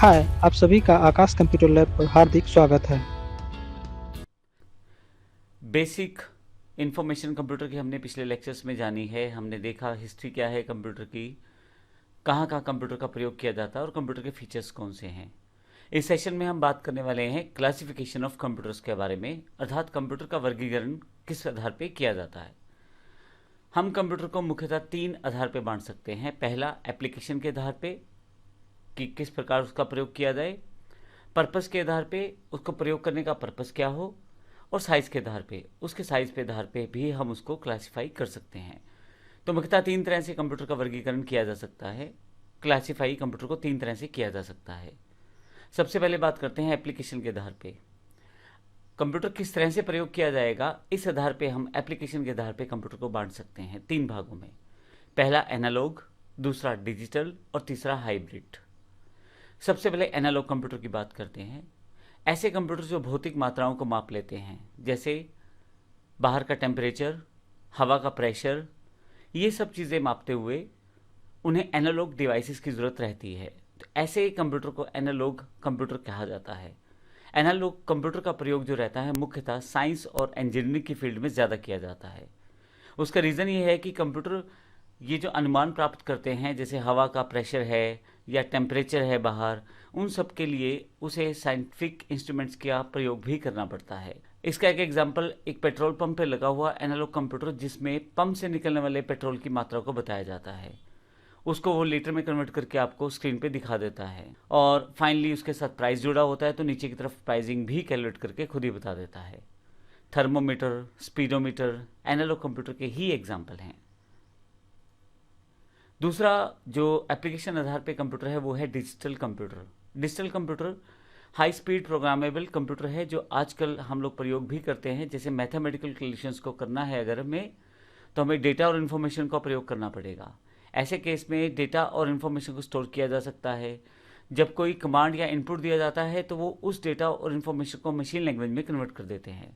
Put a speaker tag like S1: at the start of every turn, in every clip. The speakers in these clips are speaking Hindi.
S1: हाय, आप सभी का आकाश कंप्यूटर लैब पर हार्दिक स्वागत है।
S2: बेसिक इंफॉर्मेशन कंप्यूटर की हमने पिछले लेक्चर्स में जानी है। हमने देखा हिस्ट्री क्या है कंप्यूटर की, कहाँ कहाँ कंप्यूटर का प्रयोग किया जाता है और कंप्यूटर के फीचर्स कौन से हैं। इस सेशन में हम बात करने वाले हैं क्लासिफिकेशन ऑफ कंप्यूटर्स के बारे में, अर्थात कंप्यूटर का वर्गीकरण किस आधार पर किया जाता है। हम कंप्यूटर को मुख्यतः तीन आधार पर बांट सकते हैं। पहला, एप्लीकेशन के आधार पर कि किस प्रकार उसका प्रयोग किया जाए, पर्पस के आधार पे उसको प्रयोग करने का पर्पस क्या हो, और साइज़ के आधार पे उसके साइज़ पे आधार पे भी हम उसको क्लासिफाई कर सकते हैं। तो मुख्यतः तीन तरह से कंप्यूटर का वर्गीकरण किया जा सकता है। क्लासिफाई कंप्यूटर को तीन तरह से किया जा सकता है। सबसे पहले बात करते हैं एप्लीकेशन के आधार पे। कंप्यूटर किस तरह से प्रयोग किया जाएगा, इस आधार पे हम एप्लीकेशन के आधार पे कंप्यूटर को बांट सकते हैं तीन भागों में। पहला एनालॉग, दूसरा डिजिटल और तीसरा हाइब्रिड। सबसे पहले एनालॉग कंप्यूटर की बात करते हैं। ऐसे कंप्यूटर जो भौतिक मात्राओं को माप लेते हैं, जैसे बाहर का टेम्परेचर, हवा का प्रेशर, ये सब चीज़ें मापते हुए उन्हें एनालॉग डिवाइसेस की ज़रूरत रहती है। तो ऐसे कंप्यूटर को एनालॉग कंप्यूटर कहा जाता है। एनालॉग कंप्यूटर का प्रयोग जो रहता है मुख्यतः साइंस और इंजीनियरिंग की फील्ड में ज़्यादा किया जाता है। उसका रीज़न ये है कि कंप्यूटर ये जो अनुमान प्राप्त करते हैं, जैसे हवा का प्रेशर है या टेम्परेचर है बाहर, उन सब के लिए उसे साइंटिफिक इंस्ट्रूमेंट्स का प्रयोग भी करना पड़ता है। इसका एक एग्जांपल एक पेट्रोल पंप पे लगा हुआ एनालॉग कंप्यूटर, जिसमें पंप से निकलने वाले पेट्रोल की मात्रा को बताया जाता है। उसको वो लीटर में कन्वर्ट करके आपको स्क्रीन पे दिखा देता है, और फाइनली उसके साथ प्राइस जुड़ा होता है, तो नीचे की तरफ प्राइसिंग भी कैलकुलेट करके खुद ही बता देता है। थर्मोमीटर, स्पीडोमीटर एनालॉग कंप्यूटर के ही एग्जाम्पल हैं। दूसरा जो एप्लीकेशन आधार पे कंप्यूटर है वो है digital computer. Digital computer high speed programmable computer है, जो आजकल हम लोग प्रयोग भी करते हैं। जैसे मैथमेटिकल कैलकुलेशंस को करना है अगर हमें, तो हमें डेटा और इन्फॉर्मेशन का प्रयोग करना पड़ेगा। ऐसे केस में डेटा और इन्फॉर्मेशन को स्टोर किया जा सकता है। जब कोई कमांड या इनपुट दिया जाता है तो वो उस डेटा और इन्फॉर्मेशन को मशीन लैंग्वेज में कन्वर्ट कर देते हैं।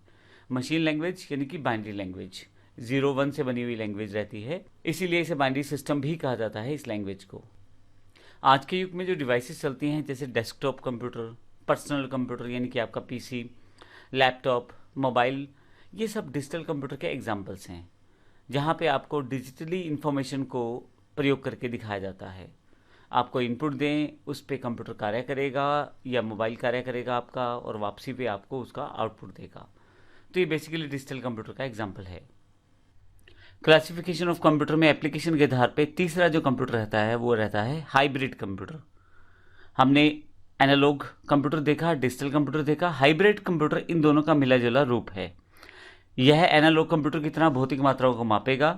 S2: मशीन लैंग्वेज यानी कि बाइनरी लैंग्वेज, 0-1 से बनी हुई लैंग्वेज रहती है, इसीलिए इसे बाइनरी सिस्टम भी कहा जाता है इस लैंग्वेज को। आज के युग में जो डिवाइसेस चलती हैं, जैसे डेस्कटॉप कंप्यूटर, पर्सनल कंप्यूटर यानी कि आपका पीसी, लैपटॉप, मोबाइल, ये सब डिजिटल कंप्यूटर के एग्जाम्पल्स हैं, जहाँ पे आपको डिजिटली इंफॉर्मेशन को प्रयोग करके दिखाया जाता है। आपको इनपुट दें, उस पर कंप्यूटर कार्य करेगा या मोबाइल कार्य करेगा आपका, और वापसी पे आपको उसका आउटपुट देगा। तो ये बेसिकली डिजिटल कंप्यूटर का एग्जाम्पल है। क्लासिफिकेशन ऑफ कंप्यूटर में एप्लीकेशन के आधार पे तीसरा जो कंप्यूटर रहता है वो रहता है हाइब्रिड कंप्यूटर। हमने एनालॉग कंप्यूटर देखा, डिजिटल कंप्यूटर देखा, हाइब्रिड कंप्यूटर इन दोनों का मिला जुला रूप है। यह एनालॉग कंप्यूटर की तरह भौतिक मात्राओं को मापेगा,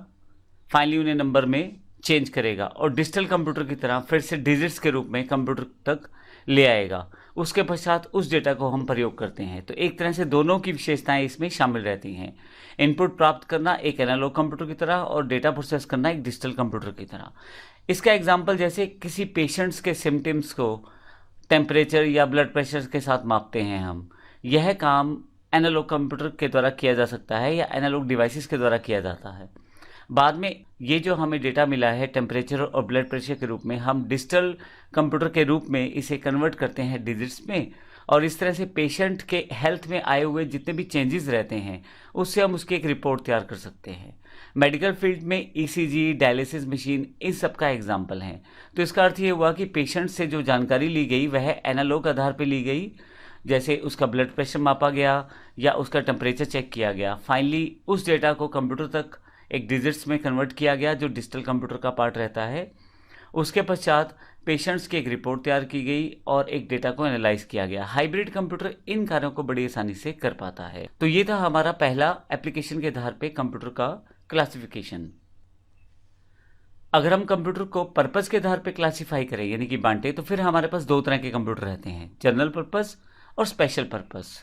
S2: फाइनली उन्हें नंबर में चेंज करेगा, और डिजिटल कंप्यूटर की तरह फिर से डिजिट्स के रूप में कंप्यूटर तक ले आएगा। उसके पश्चात उस डेटा को हम प्रयोग करते हैं। तो एक तरह से दोनों की विशेषताएं इसमें शामिल रहती हैं। इनपुट प्राप्त करना एक एनालॉग कंप्यूटर की तरह, और डेटा प्रोसेस करना एक डिजिटल कंप्यूटर की तरह। इसका एग्जाम्पल, जैसे किसी पेशेंट्स के सिम्टम्स को टेम्परेचर या ब्लड प्रेशर के साथ मापते हैं हम, यह काम एनालॉग कंप्यूटर के द्वारा किया जा सकता है या एनालॉग डिवाइसेस के द्वारा किया जाता है। बाद में ये जो हमें डेटा मिला है टेम्परेचर और ब्लड प्रेशर के रूप में, हम डिजिटल कंप्यूटर के रूप में इसे कन्वर्ट करते हैं डिजिट्स में, और इस तरह से पेशेंट के हेल्थ में आए हुए जितने भी चेंजेस रहते हैं उससे हम उसकी एक रिपोर्ट तैयार कर सकते हैं। मेडिकल फील्ड में ईसीजी, डायलिसिस मशीन, इन सब का एग्जाम्पल हैं। तो इसका अर्थ ये हुआ कि पेशेंट से जो जानकारी ली गई वह एनालॉग आधार पर ली गई, जैसे उसका ब्लड प्रेशर मापा गया या उसका टेम्परेचर चेक किया गया। फाइनली उस डेटा को कंप्यूटर तक एक डिजिट्स में कन्वर्ट किया गया, जो डिजिटल कंप्यूटर का पार्ट रहता है। उसके पश्चात पेशेंट्स की एक रिपोर्ट तैयार की गई और एक डेटा को एनालाइज किया गया। हाइब्रिड कंप्यूटर इन कार्यों को बड़ी आसानी से कर पाता है। तो ये था हमारा पहला एप्लीकेशन के आधार पे कंप्यूटर का क्लासिफिकेशन। अगर हम कंप्यूटर को पर्पस के आधार पे क्लासिफाई करें यानी कि बांटे, तो फिर हमारे पास दो तरह के कंप्यूटर रहते हैं, जनरल पर्पस और स्पेशल पर्पस।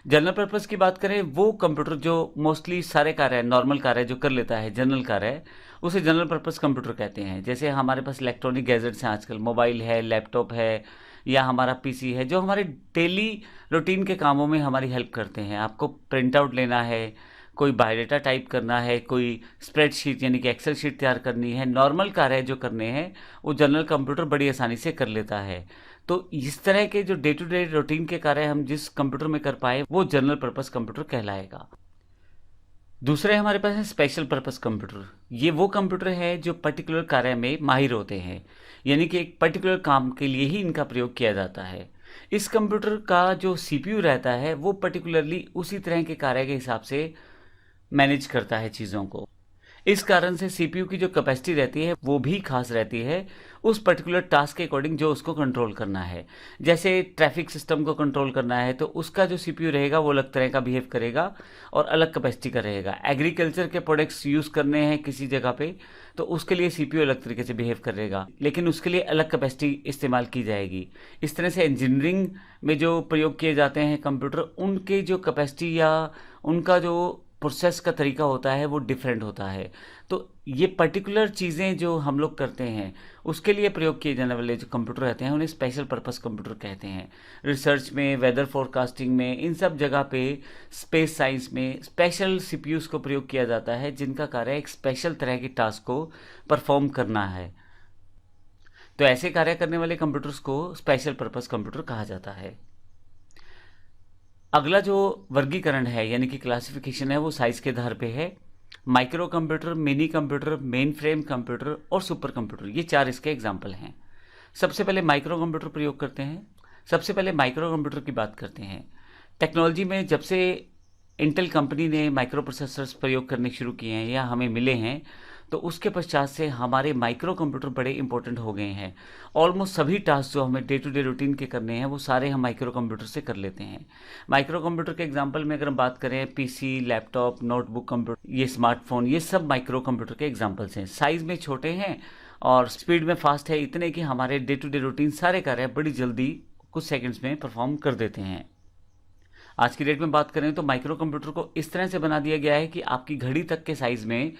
S2: जनरल पर्पस की बात करें, वो कंप्यूटर जो मोस्टली सारे कार्य, नॉर्मल कार्य जो कर लेता है, जनरल कार्य, उसे जनरल पर्पस कंप्यूटर कहते हैं। जैसे हमारे पास इलेक्ट्रॉनिक गैजेट्स हैं आजकल, मोबाइल है, लैपटॉप है या हमारा पीसी है, जो हमारे डेली रूटीन के कामों में हमारी हेल्प करते हैं। आपको प्रिंट आउट लेना है, कोई बायोडाटा टाइप करना है, कोई स्प्रेडशीट यानी कि एक्सेल शीट तैयार करनी है, नॉर्मल कार्य जो करने हैं वो जनरल कंप्यूटर बड़ी आसानी से कर लेता है। तो इस तरह के जो डे टू डे रूटीन के कार्य हम जिस कंप्यूटर में कर पाए वो जनरल पर्पस कंप्यूटर कहलाएगा। दूसरे हमारे पास है स्पेशल पर्पस कंप्यूटर। ये वो कंप्यूटर है जो पर्टिकुलर कार्य में माहिर होते हैं, यानी कि एक पर्टिकुलर काम के लिए ही इनका प्रयोग किया जाता है। इस कंप्यूटर का जो सीपीयू रहता है वो पर्टिकुलरली उसी तरह के कार्य के हिसाब से मैनेज करता है चीज़ों को। इस कारण से सीपीयू की जो कैपेसिटी रहती है वो भी खास रहती है उस पर्टिकुलर टास्क के अकॉर्डिंग जो उसको कंट्रोल करना है। जैसे ट्रैफिक सिस्टम को कंट्रोल करना है तो उसका जो सीपीयू रहेगा वो अलग तरह का बिहेव करेगा और अलग कैपेसिटी का रहेगा। एग्रीकल्चर के प्रोडक्ट्स यूज़ करने हैं किसी जगह पे तो उसके लिए सीपीयू अलग तरीके से बिहेव करेगा, लेकिन उसके लिए अलग कैपेसिटी इस्तेमाल की जाएगी। इस तरह से इंजीनियरिंग में जो प्रयोग किए जाते हैं कंप्यूटर, उनके जो कैपेसिटी या उनका जो प्रोसेस का तरीका होता है वो डिफरेंट होता है। तो ये पर्टिकुलर चीज़ें जो हम लोग करते हैं उसके लिए प्रयोग किए जाने वाले जो कंप्यूटर रहते हैं उन्हें स्पेशल पर्पस कंप्यूटर कहते हैं। रिसर्च में, वेदर फोरकास्टिंग में, इन सब जगह पे, स्पेस साइंस में स्पेशल सीपीयूज को प्रयोग किया जाता है जिनका कार्य एक स्पेशल तरह के टास्क को परफॉर्म करना है। तो ऐसे कार्य करने वाले कंप्यूटर्स को स्पेशल पर्पस कंप्यूटर कहा जाता है। अगला जो वर्गीकरण है यानी कि क्लासिफिकेशन है वो साइज़ के आधार पे है। Micro computer, mini computer, main frame computer और सुपर कंप्यूटर, ये 4 इसके एग्जाम्पल हैं। सबसे पहले माइक्रो कंप्यूटर प्रयोग करते हैं। सबसे पहले माइक्रो कंप्यूटर की बात करते हैं। टेक्नोलॉजी में जब से इंटेल कंपनी ने माइक्रो प्रोसेसर्स प्रयोग करने शुरू किए हैं या हमें मिले हैं तो उसके पश्चात से हमारे माइक्रो कंप्यूटर बड़े इंपॉर्टेंट हो गए हैं। ऑलमोस्ट सभी टास्क जो हमें डे टू डे रूटीन के करने हैं वो सारे हम माइक्रो कंप्यूटर से कर लेते हैं। माइक्रो कंप्यूटर के एग्जांपल में अगर हम बात करें पीसी, लैपटॉप, नोटबुक कंप्यूटर, ये स्मार्टफोन, ये सब माइक्रो कंप्यूटर के एग्जाम्पल्स हैं। साइज़ में छोटे हैं और स्पीड में फास्ट है, इतने कि हमारे डे टू डे रूटीन सारे कार्य बड़ी जल्दी कुछ सेकेंड्स में परफॉर्म कर देते हैं। आज की डेट में बात करें तो माइक्रो कंप्यूटर को इस तरह से बना दिया गया है कि आपकी घड़ी तक के साइज़ में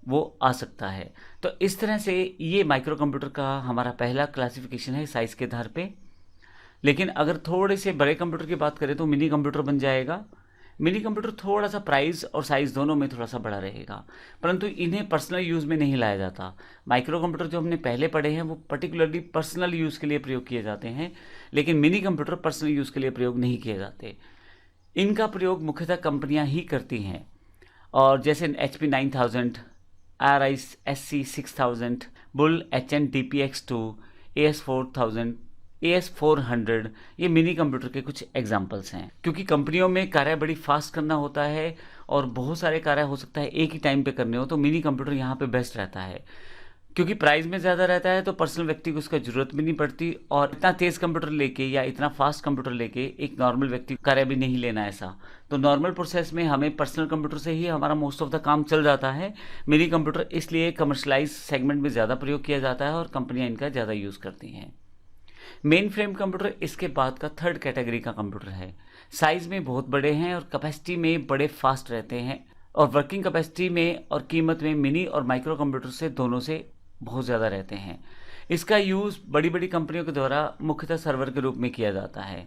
S2: वो आ सकता है। तो इस तरह से ये माइक्रो कंप्यूटर का हमारा पहला क्लासिफिकेशन है साइज़ के आधार पे। लेकिन अगर थोड़े से बड़े कंप्यूटर की बात करें तो मिनी कंप्यूटर बन जाएगा। मिनी कंप्यूटर थोड़ा सा प्राइस और साइज़ दोनों में थोड़ा सा बड़ा रहेगा, परंतु इन्हें पर्सनल यूज़ में नहीं लाया जाता। माइक्रो कंप्यूटर जो हमने पहले पढ़े हैं वो पर्टिकुलरली पर्सनल यूज़ के लिए प्रयोग किए जाते हैं, लेकिन मिनी कंप्यूटर पर्सनल यूज़ के लिए प्रयोग नहीं किए जाते। इनका प्रयोग मुख्यतः कंपनियां ही करती हैं, और जैसे HP 9000, RISC 6000, bull HN DPX2, AS 4000, AS 400, ये मिनी कंप्यूटर के कुछ एग्जाम्पल्स हैं। क्योंकि कंपनियों में कार्य बड़ी फास्ट करना होता है और बहुत सारे कार्य हो सकता है एक ही टाइम पे करने हो, तो मिनी कंप्यूटर यहाँ पे बेस्ट रहता है। क्योंकि प्राइस में ज़्यादा रहता है तो पर्सनल व्यक्ति को उसका ज़रूरत भी नहीं पड़ती, और इतना तेज़ कंप्यूटर लेके या इतना फास्ट कंप्यूटर लेके एक नॉर्मल व्यक्ति कार्य भी नहीं लेना ऐसा। तो नॉर्मल प्रोसेस में हमें पर्सनल कंप्यूटर से ही हमारा मोस्ट ऑफ द काम चल जाता है। मिनी कंप्यूटर इसलिए कमर्शलाइज सेगमेंट में ज़्यादा प्रयोग किया जाता है और कंपनियाँ इनका ज़्यादा यूज़ करती हैं। मेन फ्रेम कंप्यूटर इसके बाद का थर्ड कैटेगरी का कंप्यूटर है। साइज़ में बहुत बड़े हैं और कैपेसिटी में बड़े फास्ट रहते हैं, और वर्किंग कैपेसिटी में और कीमत में मिनी और माइक्रो कंप्यूटर से दोनों से बहुत ज़्यादा रहते हैं। इसका यूज़ बड़ी बड़ी कंपनियों के द्वारा मुख्यतः सर्वर के रूप में किया जाता है।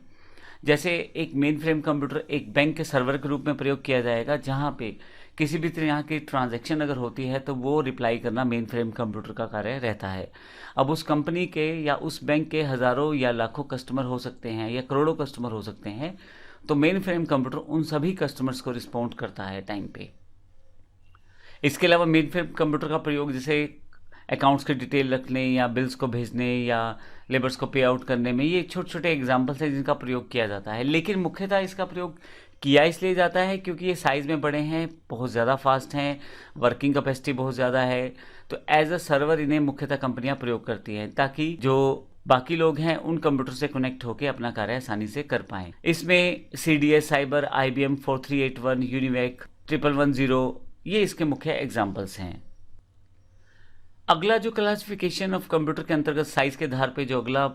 S2: जैसे एक मेन फ्रेम कंप्यूटर एक बैंक के सर्वर के रूप में प्रयोग किया जाएगा, जहाँ पे किसी भी तरह की ट्रांजैक्शन अगर होती है तो वो रिप्लाई करना मेन फ्रेम कंप्यूटर का कार्य रहता है। अब उस कंपनी के या उस बैंक के हज़ारों या लाखों कस्टमर हो सकते हैं या करोड़ों कस्टमर हो सकते हैं, तो मेन फ्रेम कंप्यूटर उन सभी कस्टमर्स को रिस्पॉन्ड करता है टाइम पे। इसके अलावा मेन फ्रेम कंप्यूटर का प्रयोग जैसे अकाउंट्स के डिटेल रखने या बिल्स को भेजने या लेबर्स को पे आउट करने में, ये छोटे छोटे एग्जाम्पल्स हैं जिनका प्रयोग किया जाता है। लेकिन मुख्यतः इसका प्रयोग किया इसलिए जाता है क्योंकि ये साइज़ में बड़े हैं, बहुत ज़्यादा फास्ट हैं, वर्किंग कैपेसिटी बहुत ज़्यादा है, तो एज अ सर्वर इन्हें मुख्यतः कंपनियां प्रयोग करती हैं ताकि जो बाकी लोग हैं उन कंप्यूटर से कनेक्ट होकर अपना कार्य आसानी से कर पाएँ। इसमें CDS, साइबर, IBM 4381, यूनिवेक 1110, ये इसके मुख्य एग्जाम्पल्स हैं। अगला जो क्लासिफिकेशन ऑफ कंप्यूटर के अंतर्गत साइज़ के आधार पे जो अगला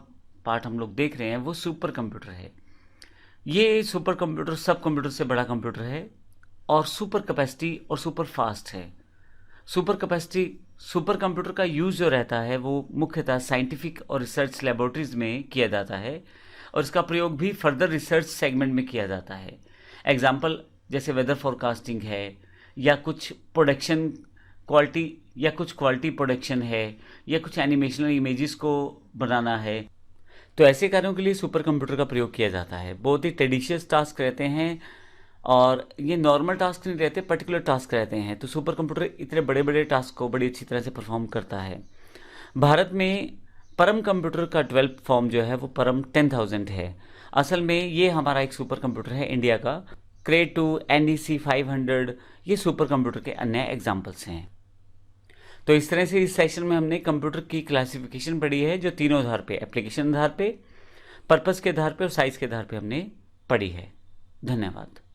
S2: पार्ट हम लोग देख रहे हैं वो सुपर कंप्यूटर है। ये सुपर कंप्यूटर सब कंप्यूटर से बड़ा कंप्यूटर है और सुपर कैपेसिटी और सुपर फास्ट है। सुपर कैपेसिटी सुपर कंप्यूटर का यूज़ जो रहता है वो मुख्यतः साइंटिफिक और रिसर्च लेबोरेटरीज में किया जाता है, और इसका प्रयोग भी फर्दर रिसर्च सेगमेंट में किया जाता है। एग्जाम्पल जैसे वेदर फोरकास्टिंग है, या कुछ प्रोडक्शन क्वालिटी या कुछ क्वालिटी प्रोडक्शन है, या कुछ एनिमेशनल इमेजेस को बनाना है, तो ऐसे कार्यों के लिए सुपर कंप्यूटर का प्रयोग किया जाता है। बहुत ही टेडिशियस टास्क रहते हैं और ये नॉर्मल टास्क नहीं रहते, पर्टिकुलर टास्क रहते हैं। तो सुपर कंप्यूटर इतने बड़े बड़े टास्क को बड़ी अच्छी तरह से परफॉर्म करता है। भारत में परम कंप्यूटर का 12th फॉर्म जो है वो परम 10,000 है। असल में ये हमारा एक सुपर कंप्यूटर है इंडिया का। क्रे 2, NEC 500 ये सुपर कंप्यूटर के अन्य एग्जाम्पल्स हैं। तो इस तरह से इस सेशन में हमने कंप्यूटर की क्लासिफिकेशन पढ़ी है, जो तीनों आधार पे, एप्लीकेशन आधार पे, पर्पस के आधार पे और साइज के आधार पे हमने पढ़ी है। धन्यवाद।